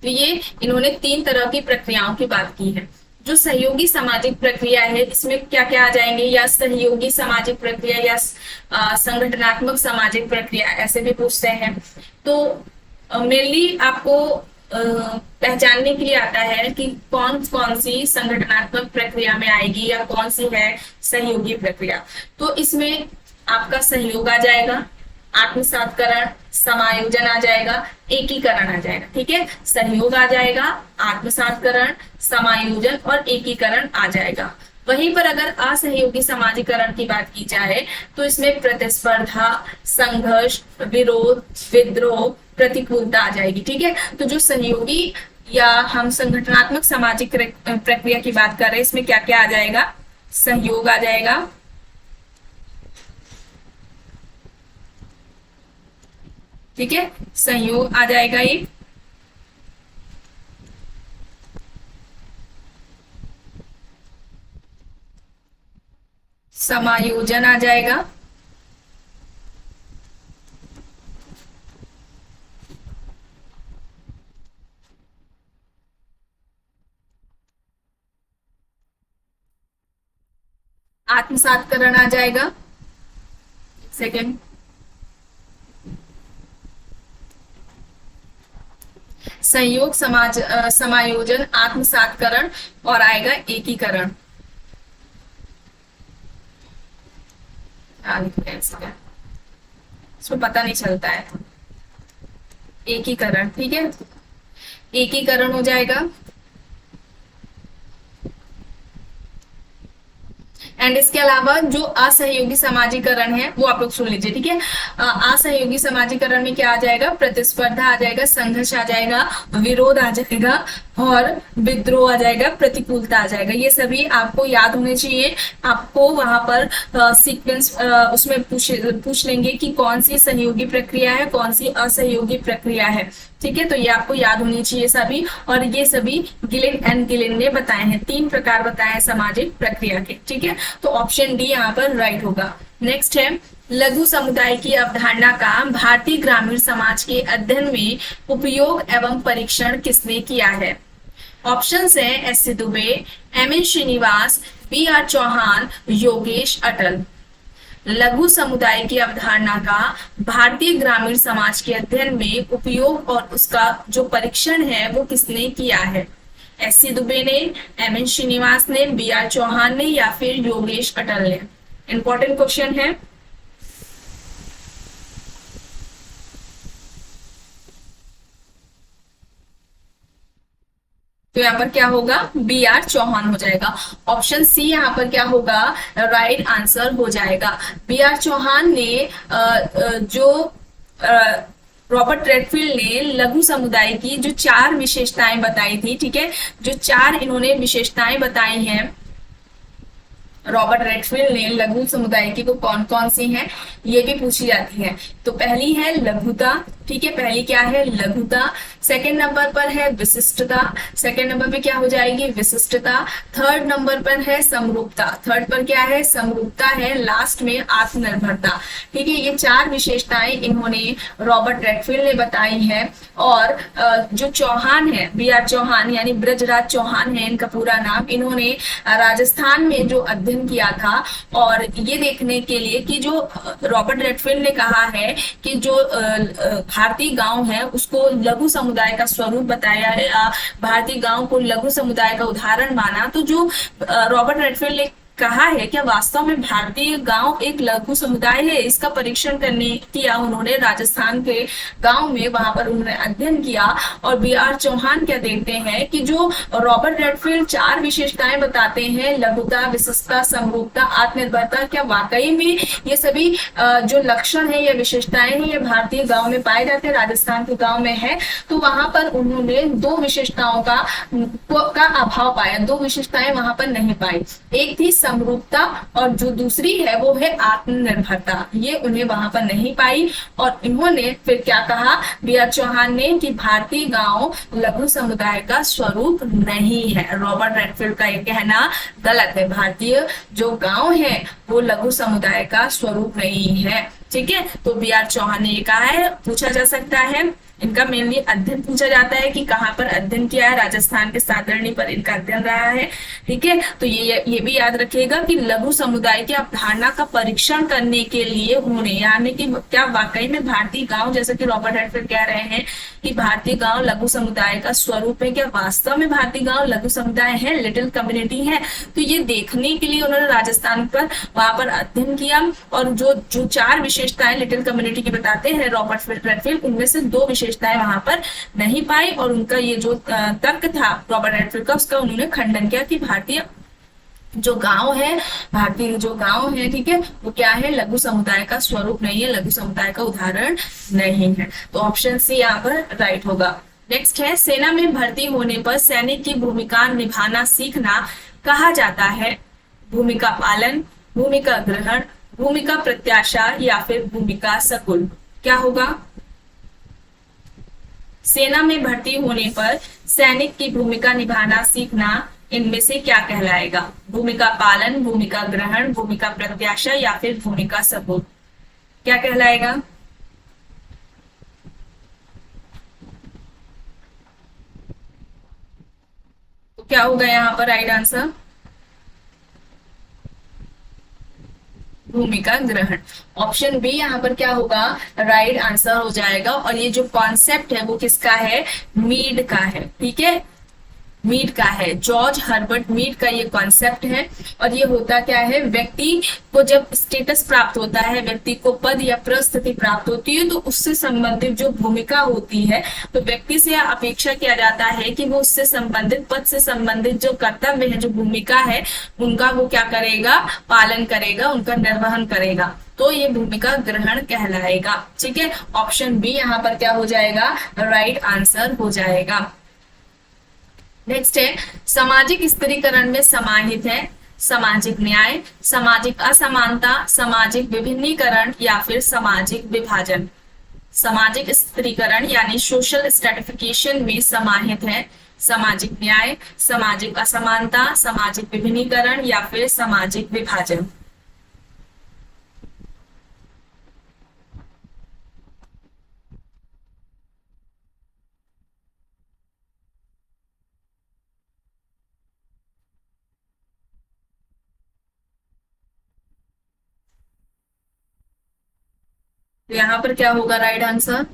तो ये इन्होंने 3 तरह की प्रक्रियाओं की बात की है। जो सहयोगी सामाजिक प्रक्रिया है इसमें क्या क्या आ जाएंगे? या सहयोगी सामाजिक प्रक्रिया या संगठनात्मक सामाजिक प्रक्रिया, ऐसे भी पूछते हैं। तो मेनली आपको पहचानने के लिए आता है कि कौन कौन सी संगठनात्मक प्रक्रिया में आएगी या कौन सी है सहयोगी प्रक्रिया। तो इसमें आपका सहयोग आ जाएगा, आत्मसातकरण, समायोजन आ जाएगा, एकीकरण आ जाएगा। ठीक है, सहयोग आ जाएगा, आत्मसातकरण, समायोजन और एकीकरण आ जाएगा। वहीं पर अगर असहयोगी समाजीकरण की बात की जाए तो इसमें प्रतिस्पर्धा, संघर्ष, विरोध, विद्रोह, प्रतिकूलता आ जाएगी। ठीक है, तो जो सहयोगी या हम संगठनात्मक सामाजिक प्रक्रिया की बात कर रहे हैं, इसमें क्या क्या आ जाएगा? सहयोग आ जाएगा, ठीक है, सहयोग आ जाएगा, ये समायोजन आ जाएगा, आत्मसातकरण आ जाएगा। सेकंड, संयोग, समायोजन, आत्मसातकरण और आएगा एकीकरण। इसमें पता नहीं चलता है। एकीकरण, ठीक है, एकीकरण हो जाएगा। एंड इसके अलावा जो असहयोगी समाजीकरण है वो आप लोग सुन लीजिए। ठीक है, असहयोगी समाजीकरण में क्या आ जाएगा? प्रतिस्पर्धा आ जाएगा, संघर्ष आ जाएगा, विरोध आ जाएगा और विद्रोह आ जाएगा, प्रतिकूलता आ जाएगा। ये सभी आपको याद होने चाहिए। आपको वहां पर सीक्वेंस उसमें पूछ लेंगे कि कौन सी सहयोगी प्रक्रिया है, कौन सी असहयोगी प्रक्रिया है। ठीक है, तो ये आपको याद होनी चाहिए सभी। और ये सभी गिलिन एंड गिलिन ने बताए हैं, 3 प्रकार बताए हैं सामाजिक प्रक्रिया के। ठीक है, तो ऑप्शन डी यहाँ पर राइट होगा। नेक्स्ट है, लघु समुदाय की अवधारणा का भारतीय ग्रामीण समाज के अध्ययन में उपयोग एवं परीक्षण किसने किया है? ऑप्शंस है S C Dubey, M N Srinivas, B R Chauhan, Yogesh Atal. लघु समुदाय की अवधारणा का भारतीय ग्रामीण समाज के अध्ययन में उपयोग और उसका जो परीक्षण है वो किसने किया है? एस सी दुबे ने, एम एन श्रीनिवास ने, बी आर चौहान ने या फिर योगेश अटल ने? इंपॉर्टेंट क्वेश्चन है। तो यहाँ पर क्या होगा? बी आर चौहान हो जाएगा। ऑप्शन सी यहाँ पर क्या होगा? राइट आंसर हो जाएगा। बी आर चौहान ने जो रॉबर्ट रेडफील्ड ने लघु समुदाय की जो 4 विशेषताएं बताई थी, ठीक है, जो 4 इन्होंने विशेषताएं बताई हैं रॉबर्ट रेडफील्ड ने लघु समुदाय की, वो कौन कौन सी हैं ये भी पूछी जाती है। तो पहली है लघुता, ठीक है, पहली क्या है? लघुता। सेकंड नंबर पर है विशिष्टता, सेकंड नंबर पे क्या हो जाएगी? विशिष्टता। थर्ड नंबर पर है समरूपता, थर्ड पर क्या है? समरूपता है। लास्ट में आत्मनिर्भरता, ठीक है। ये 4 विशेषताएं इन्होंने रॉबर्ट रेडफील्ड ने बताई है। और जो चौहान है, बी आर चौहान यानी ब्रजराज चौहान है इनका पूरा नाम, इन्होंने राजस्थान में जो अध्ययन किया था और ये देखने के लिए कि जो रॉबर्ट रेडफील्ड ने कहा है कि जो भारतीय गांव है उसको लघु समुदाय का स्वरूप बताया है, भारतीय गांव को लघु समुदाय का उदाहरण माना, तो जो रॉबर्ट रेडफील्ड ने कहा है क्या वास्तव में भारतीय गांव एक लघु समुदाय है? इसका परीक्षण करने किया उन्होंने राजस्थान के गांव में, वहां पर उन्होंने अध्ययन किया। और बी आर चौहान क्या देखते हैं कि जो रॉबर्ट रेडफील्ड 4 विशेषताएं बताते हैं, लघुता, विशिष्टता, समरूपता, आत्मनिर्भरता, क्या वाकई में ये सभी जो लक्षण है या विशेषताएं हैं ये भारतीय गाँव में पाए जाते हैं, राजस्थान के गाँव में है? तो वहां पर उन्होंने 2 विशेषताओं का अभाव पाया, 2 विशेषताएं वहां पर नहीं पाई। एक थी समरूपता और जो दूसरी है वो है आत्मनिर्भरता, ये उन्हें वहां पर नहीं पाई। और इन्होंने फिर क्या कहा बी आर चौहान ने कि भारतीय गांव लघु समुदाय का स्वरूप नहीं है। रॉबर्ट रेडफील्ड का ये कहना गलत है, भारतीय जो गांव है वो लघु समुदाय का स्वरूप नहीं है, ठीक है। तो बी आर चौहान ने ये कहा है। पूछा जा सकता है, इनका मेनली अध्ययन पूछा जाता है कि कहाँ पर अध्ययन किया है, राजस्थान के सातरणी पर इनका अध्ययन रहा है, ठीक है। तो ये भी याद रखिएगा कि लघु समुदाय की अवधारणा का परीक्षण करने के लिए उन्होंने, यानी कि क्या वाकई में भारतीय गांव, जैसे कि रॉबर्ट रेडफील्ड कह रहे हैं कि भारतीय गांव लघु समुदाय का स्वरूप है, क्या वास्तव में भारतीय गांव लघु समुदाय है, लिटिल कम्युनिटी है? तो ये देखने के लिए उन्होंने राजस्थान पर वहां पर अध्ययन किया और जो 4 विशेषताएं लिटिल कम्युनिटी की बताते हैं रॉबर्ट रेडफील्ड, उनमें से 2 विशेषताएं वहां पर नहीं पाई। और उनका ये जो तर्क था रॉबर्ट रेडफील्ड का, उसका उन्होंने खंडन किया कि भारतीय जो गांव है, भारतीय जो गांव है, ठीक है, वो क्या है? लघु समुदाय का स्वरूप नहीं है, लघु समुदाय का उदाहरण नहीं है। तो ऑप्शन सी यहाँ पर राइट होगा। नेक्स्ट है, सेना में भर्ती होने पर सैनिक की भूमिका निभाना सीखना कहा जाता है? भूमिका पालन, भूमिका ग्रहण, भूमिका प्रत्याशा या फिर भूमिका सकुल? क्या होगा? सेना में भर्ती होने पर सैनिक की भूमिका निभाना सीखना इनमें से क्या कहलाएगा? भूमिका पालन, भूमिका ग्रहण, भूमिका प्रत्याशा या फिर भूमिका सकुल? क्या कहलाएगा? तो क्या होगा यहाँ पर राइट आंसर? भूमिका ग्रहण। ऑप्शन बी यहाँ पर क्या होगा? राइट आंसर हो जाएगा। और ये जो कॉन्सेप्ट है वो किसका है? मीड का है, ठीक है, मीड का है, जॉर्ज हर्बर्ट मीड का ये कॉन्सेप्ट है। और ये होता क्या है, व्यक्ति को जब स्टेटस प्राप्त होता है, व्यक्ति को पद या प्रस्थिति प्राप्त होती है, तो उससे संबंधित जो भूमिका होती है, तो व्यक्ति से अपेक्षा किया जाता है कि वो उससे संबंधित, पद से संबंधित जो कर्तव्य है, जो भूमिका है, उनका वो क्या करेगा? पालन करेगा, उनका निर्वहन करेगा। तो ये भूमिका ग्रहण कहलाएगा, ठीक है। ऑप्शन बी यहाँ पर क्या हो जाएगा? राइट आंसर हो जाएगा। नेक्स्ट है, सामाजिक स्त्रीकरण में समाहित है सामाजिक न्याय, सामाजिक असमानता, सामाजिक विभिन्नीकरण या फिर सामाजिक विभाजन? सामाजिक स्त्रीकरण यानी सोशल स्ट्रेटिफिकेशन में समाहित है सामाजिक न्याय, सामाजिक असमानता, सामाजिक विभिन्नीकरण या फिर सामाजिक विभाजन? तो यहाँ पर क्या होगा राइट आंसर?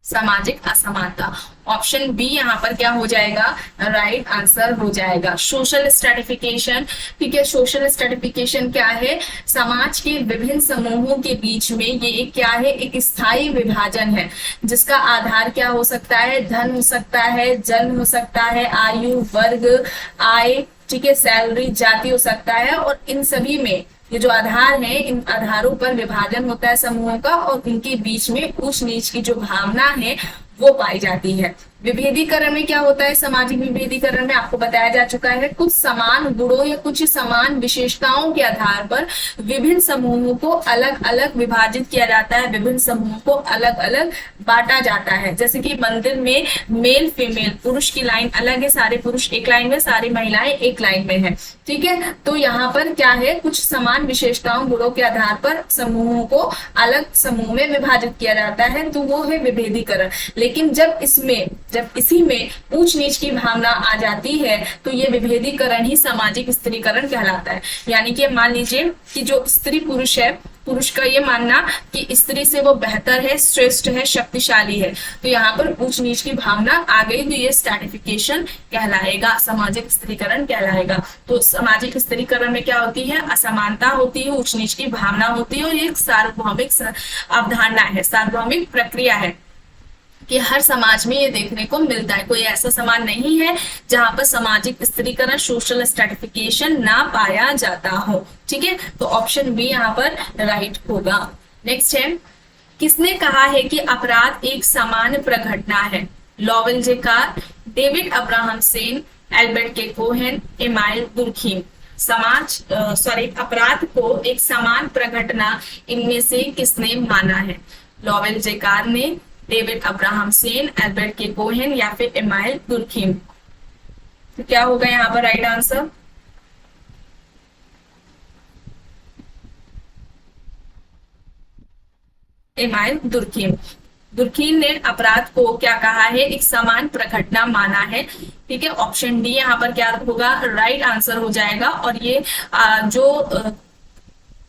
सामाजिक असमानता। ऑप्शन बी यहाँ पर क्या हो जाएगा? राइट आंसर हो जाएगा। सोशल स्ट्रेटिफिकेशन, ठीक है, सोशल स्ट्रेटिफिकेशन क्या है? समाज के विभिन्न समूहों के बीच में ये एक क्या है? एक स्थायी विभाजन है, जिसका आधार क्या हो सकता है? धन हो सकता है, जन्म हो सकता है, आयु, वर्ग, आय, ठीक है, सैलरी, जाति हो सकता है। और इन सभी में ये जो आधार है, इन आधारों पर विभाजन होता है समूहों का, और इनके बीच में ऊंच नीच की जो भावना है वो पाई जाती है। विभेदीकरण में क्या होता है? सामाजिक विभेदीकरण में आपको बताया जा चुका है, कुछ समान गुणों या कुछ समान विशेषताओं के आधार पर विभिन्न समूहों को अलग अलग विभाजित किया जाता है, विभिन्न समूहों को अलग अलग बांटा जाता है। जैसे कि मंदिर में मेल फीमेल, पुरुष की लाइन अलग है, सारे पुरुष एक लाइन में, सारी महिलाएं एक लाइन में है, ठीक है। तो यहाँ पर क्या है? कुछ समान विशेषताओं गुणों के आधार पर समूहों को अलग समूह में विभाजित किया जाता है, तो वो है विभेदीकरण। लेकिन जब इसी में ऊंच नीच की भावना आ जाती है, तो ये विभेदीकरण ही सामाजिक स्त्रीकरण कहलाता है। यानी कि मान लीजिए कि जो स्त्री पुरुष है, पुरुष का ये मानना कि स्त्री से वो बेहतर है, श्रेष्ठ है, शक्तिशाली है, तो यहाँ पर ऊंच नीच की भावना आ गई, तो ये स्ट्रैटिफिकेशन कहलाएगा, सामाजिक स्त्रीकरण कहलाएगा। तो सामाजिक स्त्रीकरण में क्या होती है? असमानता होती है, ऊंच नीच की भावना होती है, और ये एक सार्वभौमिक अवधारणा है, सार्वभौमिक प्रक्रिया है कि हर समाज में ये देखने को मिलता है। कोई ऐसा समाज नहीं है जहां पर सामाजिक स्त्रीकरण, सोशल स्ट्रेटिफिकेशन ना पाया जाता हो, ठीक है। तो ऑप्शन बी यहाँ पर राइट होगा। नेक्स्ट है, किसने कहा है कि अपराध एक सामान्य प्रघटना है? Lowell J Carr, David Abrahamsen, Albert K Cohen, Emile Durkheim. अपराध को एक समान प्रघटना इनमें से किसने माना है? लॉवेल जेकार ने, David Abrahamsen, Albert K Cohen, या फिर एमाइल दुर्खीम। तो क्या होगा यहाँ पर right answer? Amyl Durkheim. Durkheim ने अपराध को क्या कहा है? एक समान प्रघटना माना है, ठीक है। ऑप्शन डी यहाँ पर क्या होगा? राइट आंसर हो जाएगा। और ये जो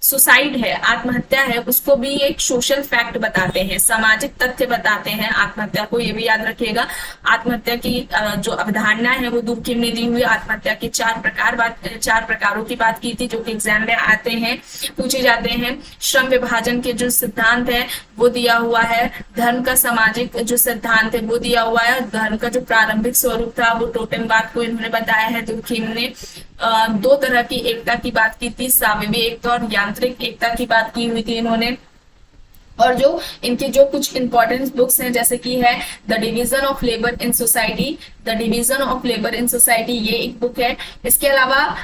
सुसाइड है, आत्महत्या है, उसको भी एक सोशल फैक्ट बताते हैं, सामाजिक तथ्य बताते हैं आत्महत्या को, ये भी याद रखिएगा। आत्महत्या की जो अवधारणा है वो दुर्खीम ने दी हुई। आत्महत्या के चार प्रकारों की बात की थी, जो कि एग्जाम में आते हैं, पूछे जाते हैं। श्रम विभाजन के जो सिद्धांत है वो दिया हुआ है। धर्म का सामाजिक जो सिद्धांत है वो दिया हुआ है। धर्म का जो प्रारंभिक स्वरूप था वो टोटेमवाद को इन्होंने बताया है दुर्खीम ने। दो तरह की एकता की बात की थी, सामूहिक एकता और यांत्रिक एकता की बात की हुई थी इन्होंने। और जो इनके जो कुछ इंपॉर्टेंट बुक्स हैं, जैसे कि है the division of labour in society, the division of labour in society, ये एक बुक है। इसके अलावा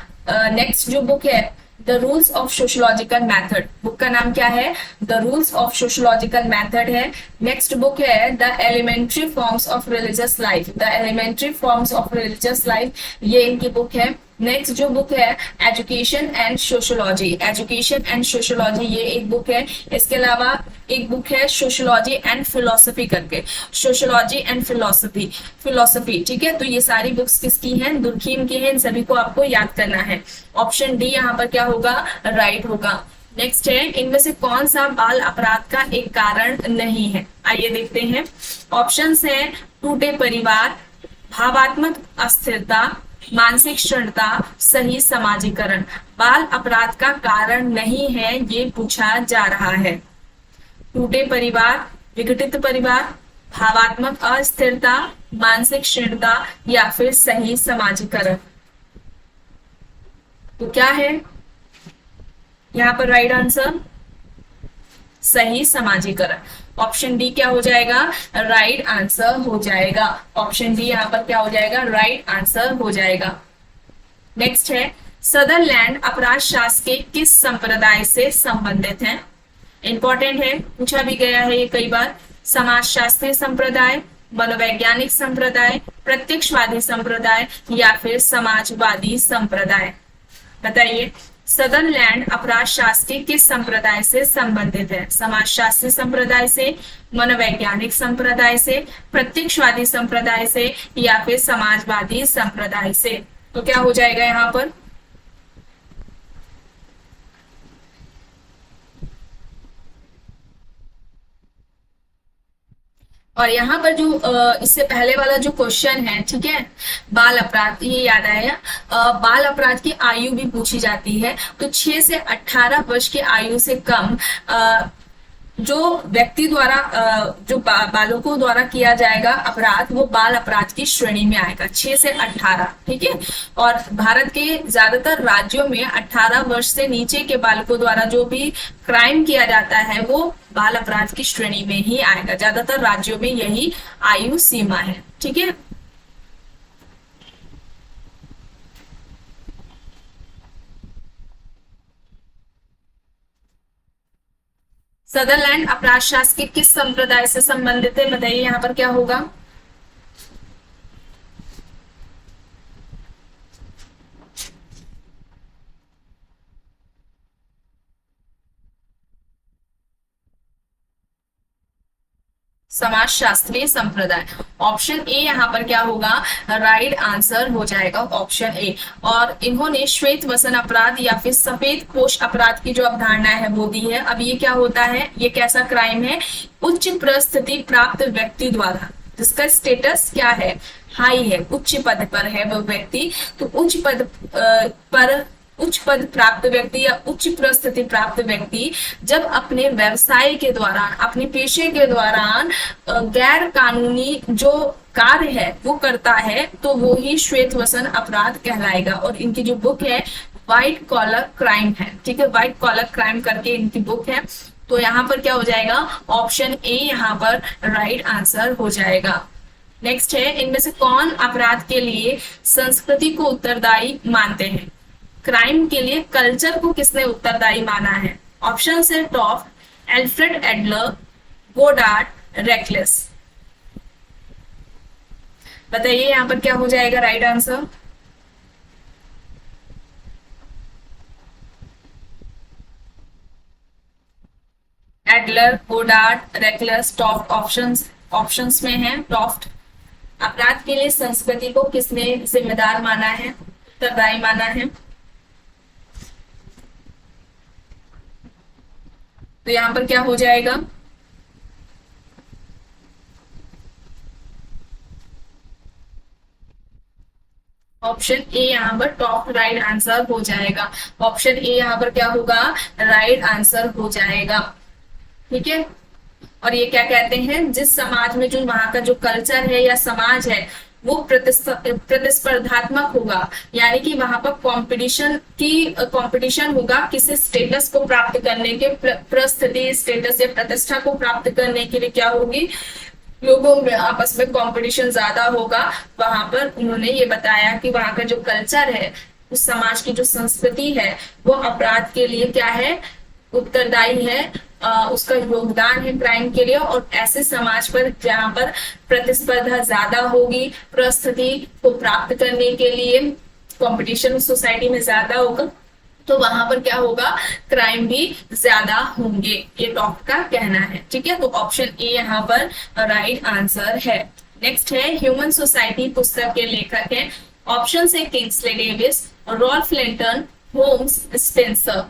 नेक्स्ट जो बुक है the rules of sociological method, book का नाम क्या है? The rules of sociological method है। नेक्स्ट बुक है the elementary forms of religious life, the elementary forms of religious life, ये इनकी बुक है। नेक्स्ट जो बुक है education and sociology, education and sociology, ये एक बुक है। इसके अलावा एक बुक है सोशोलॉजी एंड फिलोसफी करके, सोशोलॉजी एंड फिलोसफी, ठीक है। तो ये सारी बुक्स किसकी हैं? दुर्खीम की हैं। इन सभी को आपको याद करना है। ऑप्शन डी यहाँ पर क्या होगा? राइट होगा। नेक्स्ट है, इनमें से कौन सा बाल अपराध का एक कारण नहीं है? आइए देखते हैं। ऑप्शंस है टूटे परिवार, भावात्मक अस्थिरता, मानसिक क्षणता, सही समाजीकरण। बाल अपराध का कारण नहीं है ये पूछा जा रहा है। टूटे परिवार, विघटित परिवार, भावात्मक अस्थिरता, मानसिक क्षीणता, या फिर सही समाजीकरण। तो क्या है यहाँ पर राइट आंसर? सही समाजीकरण। ऑप्शन डी क्या हो जाएगा? राइट आंसर हो जाएगा। ऑप्शन डी यहाँ पर क्या हो जाएगा? राइट आंसर हो जाएगा। नेक्स्ट है, सदरलैंड अपराध शास्त्र के किस संप्रदाय से संबंधित है? इंपॉर्टेंट है, पूछा भी गया है ये कई बार। समाजशास्त्रीय संप्रदाय, मनोवैज्ञानिक संप्रदाय, प्रत्यक्षवादी संप्रदाय, या फिर समाजवादी संप्रदाय। बताइए। सदरलैंड अपराध शास्त्री किस संप्रदाय से संबंधित है? समाजशास्त्री संप्रदाय से, मनोवैज्ञानिक संप्रदाय से, प्रत्यक्षवादी संप्रदाय से, या फिर समाजवादी संप्रदाय से? तो क्या हो जाएगा यहाँ पर? और यहाँ पर जो इससे पहले वाला जो क्वेश्चन है, ठीक है, बाल अपराध, ये याद आया। बाल अपराध की आयु भी पूछी जाती है, तो 6 से 18 वर्ष की आयु से कम जो व्यक्ति द्वारा जो बालकों द्वारा किया जाएगा अपराध, वो बाल अपराध की श्रेणी में आएगा, 6 से 18, ठीक है। और भारत के ज्यादातर राज्यों में 18 वर्ष से नीचे के बालकों द्वारा जो भी क्राइम किया जाता है वो बाल अपराध की श्रेणी में ही आएगा। ज्यादातर राज्यों में यही आयु सीमा है, ठीक है। सदरलैंड अपराध शास्त्र किस संप्रदाय से संबंधित है? बताइए यहाँ पर क्या होगा? समाजशास्त्रीय संप्रदाय। ऑप्शन ए यहाँ पर क्या होगा? राइट आंसर हो जाएगा ऑप्शन ए। और इन्होंने श्वेत वसन अपराध या फिर सफेद पोश अपराध की जो अवधारणा है वो दी है। अब ये क्या होता है, ये कैसा क्राइम है? उच्च परिस्थिति प्राप्त व्यक्ति द्वारा, जिसका स्टेटस क्या है? हाई है, उच्च पद पर है वो व्यक्ति, तो उच्च पद पर उच्च पद प्राप्त व्यक्ति या उच्च परिस्थिति प्राप्त व्यक्ति जब अपने व्यवसाय के दौरान, अपने पेशे के दौरान गैर कानूनी जो कार्य है वो करता है, तो वो ही श्वेत वसन अपराध कहलाएगा। और इनकी जो बुक है व्हाइट कॉलर क्राइम है, ठीक है, व्हाइट कॉलर क्राइम करके इनकी बुक है। तो यहाँ पर क्या हो जाएगा? ऑप्शन ए यहाँ पर राइट आंसर हो जाएगा। नेक्स्ट है, इनमें से कौन अपराध के लिए संस्कृति को उत्तरदायी मानते हैं? क्राइम के लिए कल्चर को किसने उत्तरदायी माना है? ऑप्शन है Taft, Alfred Adler, Goddard, Reckless. बताइए यहाँ पर क्या हो जाएगा right answer? Adler, Goddard, Reckless, Taft options में है टॉफ्ट। अपराध के लिए संस्कृति को किसने जिम्मेदार माना है, उत्तरदायी माना है? तो यहाँ पर क्या हो जाएगा? ऑप्शन ए यहाँ पर टॉप राइट आंसर हो जाएगा। ऑप्शन ए यहाँ पर क्या होगा? राइट आंसर हो जाएगा, ठीक है। और ये क्या कहते हैं, जिस समाज में जो वहां का जो कल्चर है या समाज है वो प्रतिस्पर्धात्मक होगा, यानी कि वहां पर कंपटीशन होगा किसी स्टेटस को प्राप्त करने के, परिस्थिति स्टेटस या प्रतिष्ठा को प्राप्त करने के लिए क्या होगी, लोगों में आपस में कंपटीशन ज्यादा होगा। वहां पर उन्होंने ये बताया कि वहां का जो कल्चर है, उस समाज की जो संस्कृति है वो अपराध के लिए क्या है, उत्तरदायी है, उसका योगदान है क्राइम के लिए। और ऐसे समाज पर जहां पर प्रतिस्पर्धा ज्यादा होगी, परिस्थिति को प्राप्त करने के लिए कंपटीशन सोसाइटी में ज्यादा होगा, तो वहां पर क्या होगा, क्राइम भी ज्यादा होंगे, ये डॉक्टर का कहना है, ठीक है। तो ऑप्शन ए यहाँ पर राइट आंसर है। नेक्स्ट है, ह्यूमन सोसाइटी पुस्तक के लेखक है। ऑप्शन है Kingsley Davis, Ralph Linton, Holmes Spencer.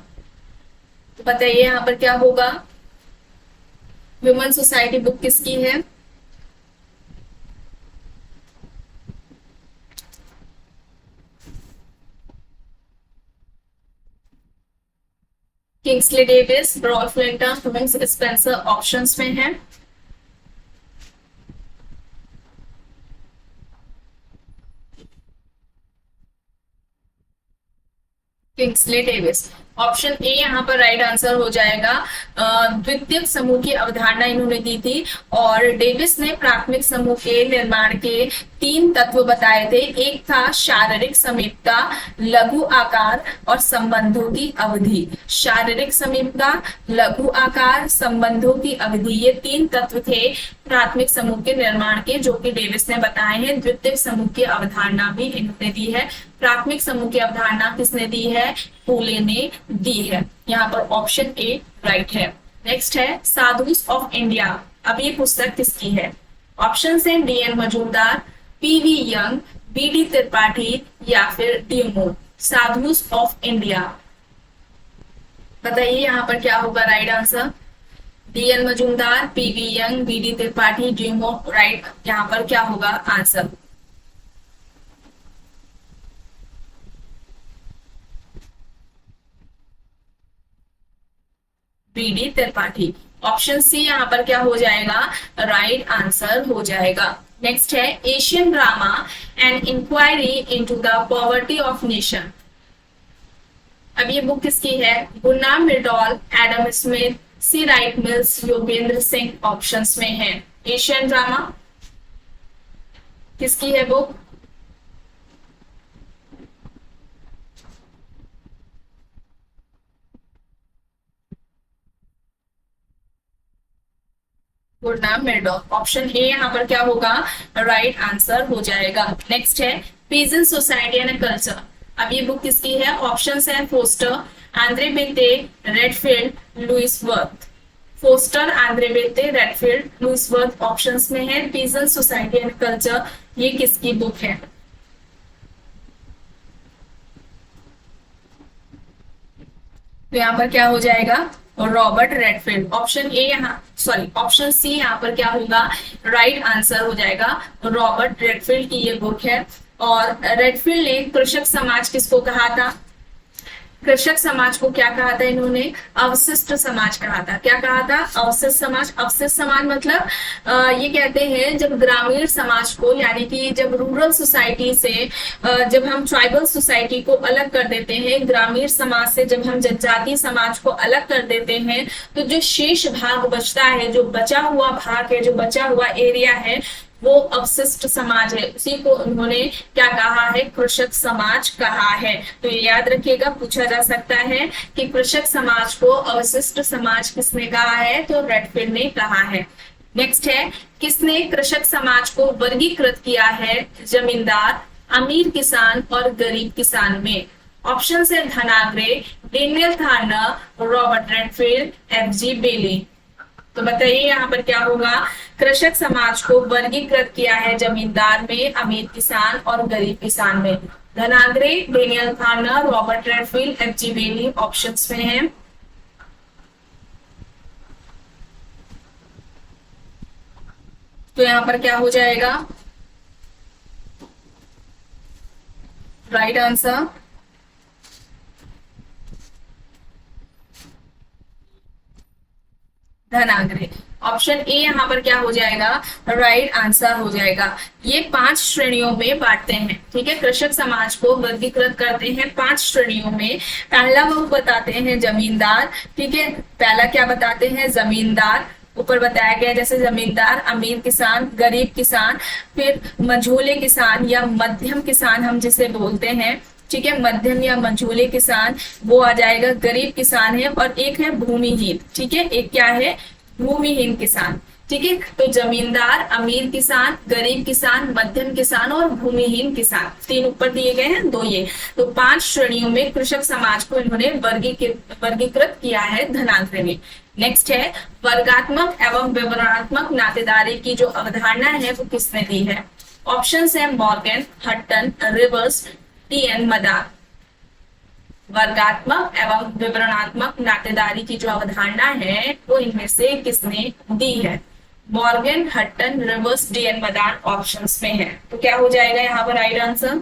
तो बताइए यहाँ पर क्या होगा, ह्यूमन सोसाइटी बुक किसकी है? Kingsley Davis, Ralph Linton, Holmes Spencer options में है। Kingsley Davis. ऑप्शन ए यहाँ पर राइट आंसर हो जाएगा। द्वितीयक समूह की अवधारणा इन्होंने दी थी। और डेविस ने प्राथमिक समूह के निर्माण के 3 तत्व बताए थे। एक था शारीरिक समीपता, लघु आकार और संबंधों की अवधि। शारीरिक समीपता, लघु आकार, संबंधों की अवधि, ये 3 तत्व थे प्राथमिक समूह के निर्माण के, जो कि डेविस ने बताए हैं। द्वितीयक समूह की अवधारणा भी इन्होंने दी है। प्राथमिक समूह की अवधारणा किसने दी है? फूले ने दी है। यहाँ पर ऑप्शन ए राइट है। नेक्स्ट है साधुस ऑफ इंडिया। अब ये पुस्तक किसकी है? ऑप्शन है D N. Majumdar, P V. Young, B D. Tripathi या फिर ड्यूमो। साधुस ऑफ इंडिया, बताइए यहाँ पर क्या होगा right answer? D N. Majumdar, P V. Young, B D. Tripathi, Dumont. Right, यहाँ पर क्या होगा answer? B D. Tripathi. Option C यहाँ पर क्या हो जाएगा? राइट आंसर हो जाएगा। नेक्स्ट है Asian drama and inquiry into the poverty of nation. अब ये बुक किसकी है? गुरनाम Myrdal, Adam Smith, C Wright Mills, Yogendra Singh options में है। एशियन ड्रामा किसकी है बुक? गुरनाम मिर्डॉल। ऑप्शन ए यहाँ पर क्या होगा? राइट आंसर हो जाएगा। नेक्स्ट है पीजन सोसाइटी एंड कल्चर। अब ये बुक किसकी है? ऑप्शन है Foster, Andre Beteille, Redfield, Louis Wirth. Foster, Andre Beteille, Redfield, Louis Wirth options में है। पीजन सोसाइटी एंड कल्चर ये किसकी बुक है? तो यहाँ पर क्या हो जाएगा? Robert Redfield. ऑप्शन ए यहाँ सॉरी ऑप्शन सी यहाँ पर क्या होगा? राइट आंसर हो जाएगा। रॉबर्ट रेडफील्ड की ये बुक है। और रेडफील्ड ने कृषक समाज किसको कहा था? कृषक समाज को क्या कहा था इन्होंने? अवशिष्ट समाज कहा था। क्या कहा था? अवशिष्ट समाज। अवशिष्ट समाज मतलब ये कहते हैं जब ग्रामीण समाज को, यानी कि जब रूरल सोसाइटी से जब हम ट्राइबल सोसाइटी को अलग कर देते हैं, ग्रामीण समाज से जब हम जनजातीय समाज को अलग कर देते हैं, तो जो शेष भाग बचता है, जो बचा हुआ भाग है, जो बचा हुआ एरिया है, वो अवशिष्ट समाज है। उसी को उन्होंने क्या कहा है? कृषक समाज कहा है। तो ये याद रखिएगा, पूछा जा सकता है कि कृषक समाज को अवशिष्ट समाज किसने कहा है? तो रेडफील्ड ने कहा है। नेक्स्ट है किसने कृषक समाज को वर्गीकृत किया है जमींदार, अमीर किसान और गरीब किसान में? ऑप्शन है धनाग्रे, Daniel Thorner, Robert Redfield, F G. बेली। तो बताइए यहाँ पर क्या होगा? कृषक समाज को वर्गीकृत किया है जमींदार में, अमीर किसान और गरीब किसान में। Dhanagare, Daniel Thorner, Robert Redfield, F G. Bailey options में है। तो यहाँ पर क्या हो जाएगा? Right answer Dhanagare. Option A यहाँ पर क्या हो जाएगा? राइट आंसर हो जाएगा। ये 5 श्रेणियों में बांटते हैं, ठीक है। कृषक समाज को वर्गीकृत करते हैं 5 श्रेणियों में। पहला वो बताते हैं जमींदार, ठीक है। पहला क्या बताते हैं? जमींदार। ऊपर बताया गया जैसे जमींदार, अमीर किसान, गरीब किसान, फिर मझोले किसान या मध्यम किसान हम जिसे बोलते हैं, ठीक है। मध्यम या मंझोले किसान वो आ जाएगा, गरीब किसान है। और एक है भूमिहीन, ठीक है। एक क्या है? भूमिहीन किसान, ठीक है। तो जमींदार, अमीर किसान, गरीब किसान, मध्यम किसान और भूमिहीन किसान, 3 ऊपर दिए गए हैं, 2 ये। तो 5 श्रेणियों में कृषक समाज को इन्होंने वर्गीकृत किया है धनाग्रे में। नेक्स्ट है वर्गात्मक एवं विवरणात्मक नातेदारी की जो अवधारणा है वो किसने दी है? ऑप्शन है मॉर्गन, हट्टन, रिवर्स, डी.एन. मदार। वर्गात्मक एवं विवरणात्मक नातेदारी की जो अवधारणा है वो इनमें से किसने दी है? Morgan, Hutton, Rivers, D N. Majumdar options में है। तो क्या हो जाएगा यहाँ पर right answer?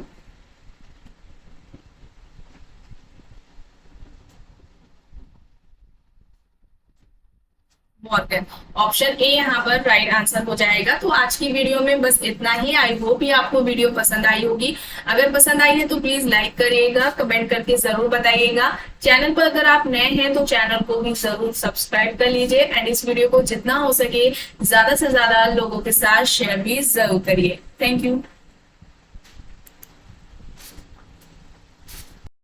Morgan. Option A यहाँ पर राइट आंसर हो जाएगा। तो आज की वीडियो में बस इतना ही। आई होप ये आपको वीडियो पसंद आई होगी। अगर पसंद आई है तो प्लीज लाइक करिएगा, कमेंट करके जरूर बताइएगा। चैनल पर अगर आप नए हैं तो चैनल को भी जरूर सब्सक्राइब कर लीजिए एंड इस वीडियो को जितना हो सके ज्यादा से ज्यादा लोगों के साथ शेयर भी जरूर करिए। Thank you.